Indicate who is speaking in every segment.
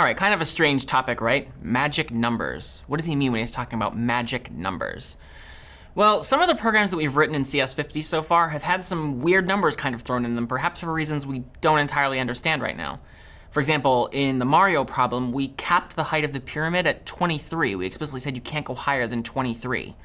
Speaker 1: All right, kind of a strange topic, right? Magic numbers. What does he mean when he's talking about magic numbers? Well, some of the programs that we've written in CS50 so far have had some weird numbers kind of thrown in them, perhaps for reasons we don't entirely understand right now. For example, in the Mario problem, we capped the height of the pyramid at 23. We explicitly said you can't go higher than 23.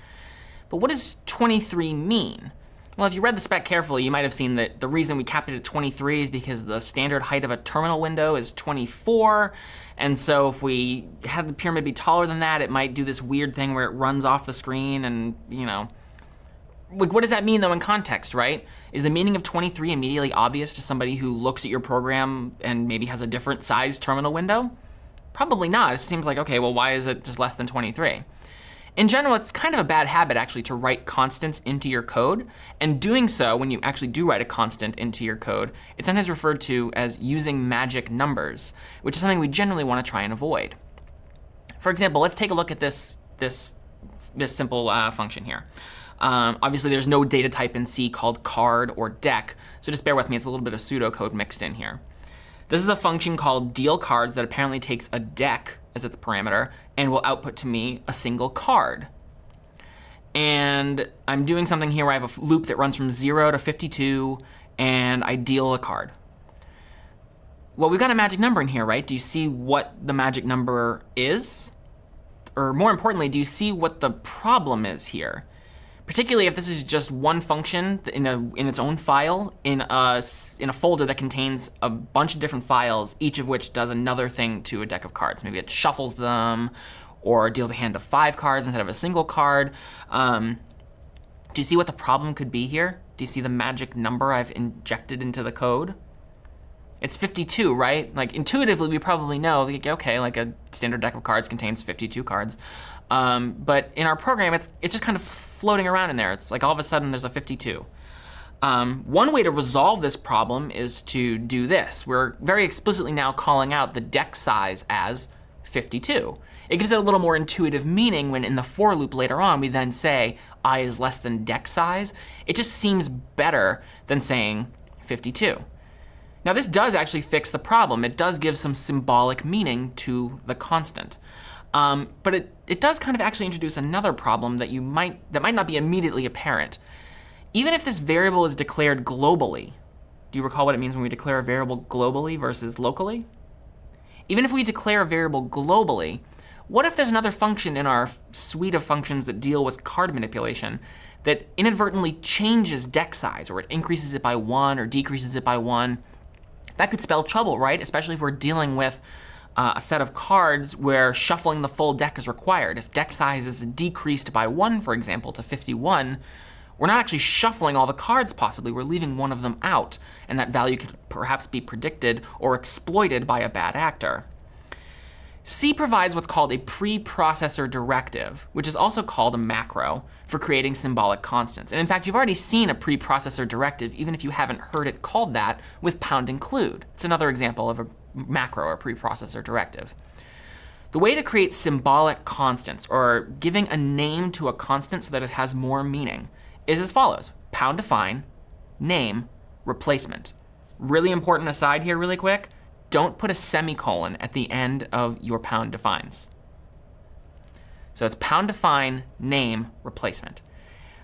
Speaker 1: But what does 23 mean? Well, if you read the spec carefully, you might have seen that the reason we capped it at 23 is because the standard height of a terminal window is 24. And so if we had the pyramid be taller than that, it might do this weird thing where it runs off the screen and, you know. Like, what does that mean, though, in context, right? Is the meaning of 23 immediately obvious to somebody who looks at your program and maybe has a different size terminal window? Probably not. It seems like, okay, well, why is it just less than 23? In general, it's kind of a bad habit, actually, to write constants into your code. And doing so, when you actually do write a constant into your code, it's sometimes referred to as using magic numbers, which is something we generally want to try and avoid. For example, let's take a look at this simple function here. Obviously, there's no data type in C called card or deck, so just bear with me. It's a little bit of pseudocode mixed in here. This is a function called deal cards that apparently takes a deck as its parameter and will output to me a single card. And I'm doing something here where I have a loop that runs from 0 to 52, and I deal a card. Well, we've got a magic number in here, right? Do you see what the magic number is? Or more importantly, do you see what the problem is here? Particularly if this is just one function in its own file in a folder that contains a bunch of different files, each of which does another thing to a deck of cards. Maybe it shuffles them or deals a hand of 5 cards instead of a single card. Do you see what the problem could be here? Do you see the magic number I've injected into the code? It's 52, right? Like, intuitively, we probably know, like, okay, like a standard deck of cards contains 52 cards. But in our program, it's just kind of floating around in there. It's like all of a sudden there's a 52. One way to resolve this problem is to do this. We're very explicitly now calling out the deck size as 52. It gives it a little more intuitive meaning when in the for loop later on, we then say I is less than deck size. It just seems better than saying 52. Now this does actually fix the problem. It does give some symbolic meaning to the constant. But it does kind of actually introduce another problem that might not be immediately apparent. Even if this variable is declared globally, do you recall what it means when we declare a variable globally versus locally? Even if we declare a variable globally, what if there's another function in our suite of functions that deal with card manipulation that inadvertently changes deck size, or it increases it by 1 or decreases it by 1? That could spell trouble, right? Especially if we're dealing with a set of cards where shuffling the full deck is required. If deck size is decreased by 1, for example, to 51, we're not actually shuffling all the cards possibly. We're leaving one of them out, and that value could perhaps be predicted or exploited by a bad actor. C provides what's called a preprocessor directive, which is also called a macro, for creating symbolic constants. And in fact, you've already seen a preprocessor directive, even if you haven't heard it called that, with #include. It's another example of a macro or preprocessor directive. The way to create symbolic constants, or giving a name to a constant so that it has more meaning, is as follows: #define, name, replacement. Really important aside here really quick, don't put a semicolon at the end of your #defines. So it's #define, name, replacement.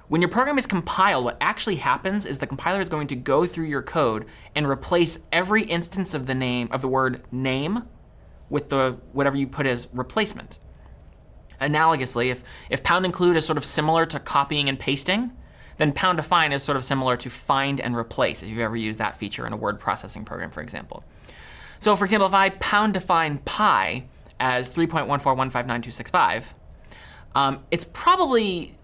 Speaker 1: When your program is compiled, what actually happens is the compiler is going to go through your code and replace every instance of the word name with whatever you put as replacement. Analogously, if #include is sort of similar to copying and pasting, then #define is sort of similar to find and replace, if you've ever used that feature in a word processing program, for example. So for example, if I #define pi as 3.14159.265, it's probably,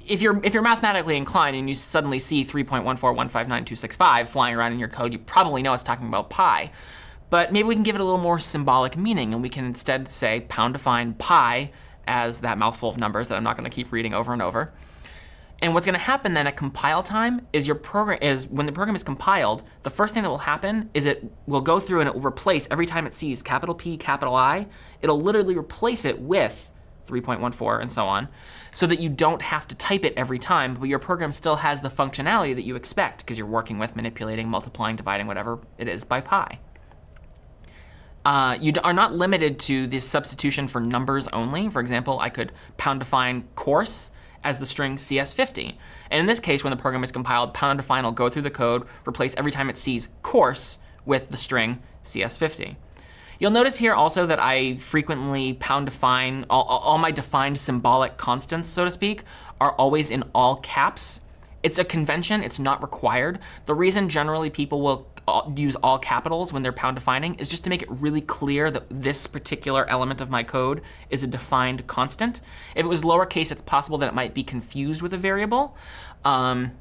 Speaker 1: if you're mathematically inclined and you suddenly see 3.14159.265 flying around in your code, you probably know it's talking about pi. But maybe we can give it a little more symbolic meaning, and we can instead say #define pi as that mouthful of numbers that I'm not going to keep reading over and over. And what's going to happen then at compile time is when the program is compiled, the first thing that will happen is it will go through and it will replace, every time it sees capital P, capital I, it'll literally replace it with 3.14 and so on, so that you don't have to type it every time, but your program still has the functionality that you expect because you're working with manipulating, multiplying, dividing, whatever it is by pi. You are not limited to this substitution for numbers only. For example, I could pound define course as the string CS50. And in this case, when the program is compiled, pound define will go through the code, replace every time it sees course with the string CS50. You'll notice here also that I frequently pound define, all my defined symbolic constants, so to speak, are always in all caps. It's a convention, it's not required. The reason generally people will use all capitals when they're pound defining is just to make it really clear that this particular element of my code is a defined constant. If it was lowercase, it's possible that it might be confused with a variable, and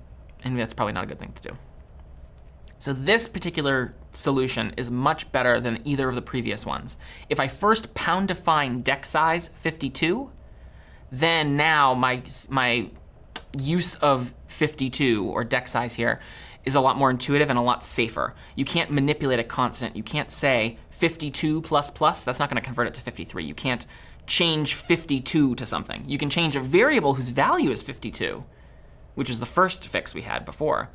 Speaker 1: that's probably not a good thing to do. So this particular solution is much better than either of the previous ones. If I first pound define deck size 52, then now my use of 52, or deck size here, is a lot more intuitive and a lot safer. You can't manipulate a constant. You can't say 52 plus plus. That's not going to convert it to 53. You can't change 52 to something. You can change a variable whose value is 52, which is the first fix we had before.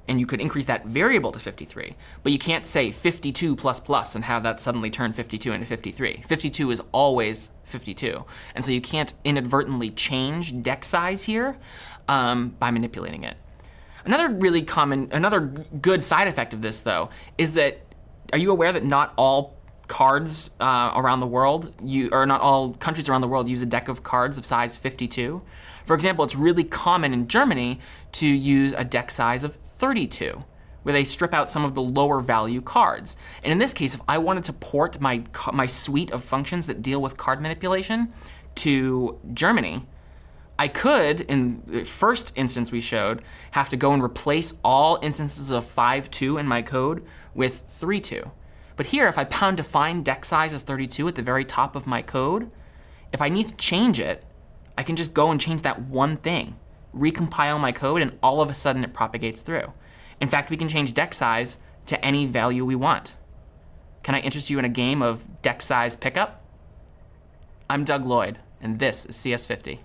Speaker 1: And you could increase that variable to 53. But you can't say 52 plus plus and have that suddenly turn 52 into 53. 52 is always 52. And so you can't inadvertently change deck size here by manipulating it. Another good side effect of this, though, is that, are you aware that not all cards around the world, not all countries around the world use a deck of cards of size 52? For example, it's really common in Germany to use a deck size of 32, where they strip out some of the lower value cards. And in this case, if I wanted to port my suite of functions that deal with card manipulation to Germany, I could, in the first instance we showed, have to go and replace all instances of 5.2 in my code with 3.2. But here, if I pound define deck size as 32 at the very top of my code, if I need to change it, I can just go and change that one thing, recompile my code, and all of a sudden it propagates through. In fact, we can change deck size to any value we want. Can I interest you in a game of deck size pickup? I'm Doug Lloyd, and this is CS50.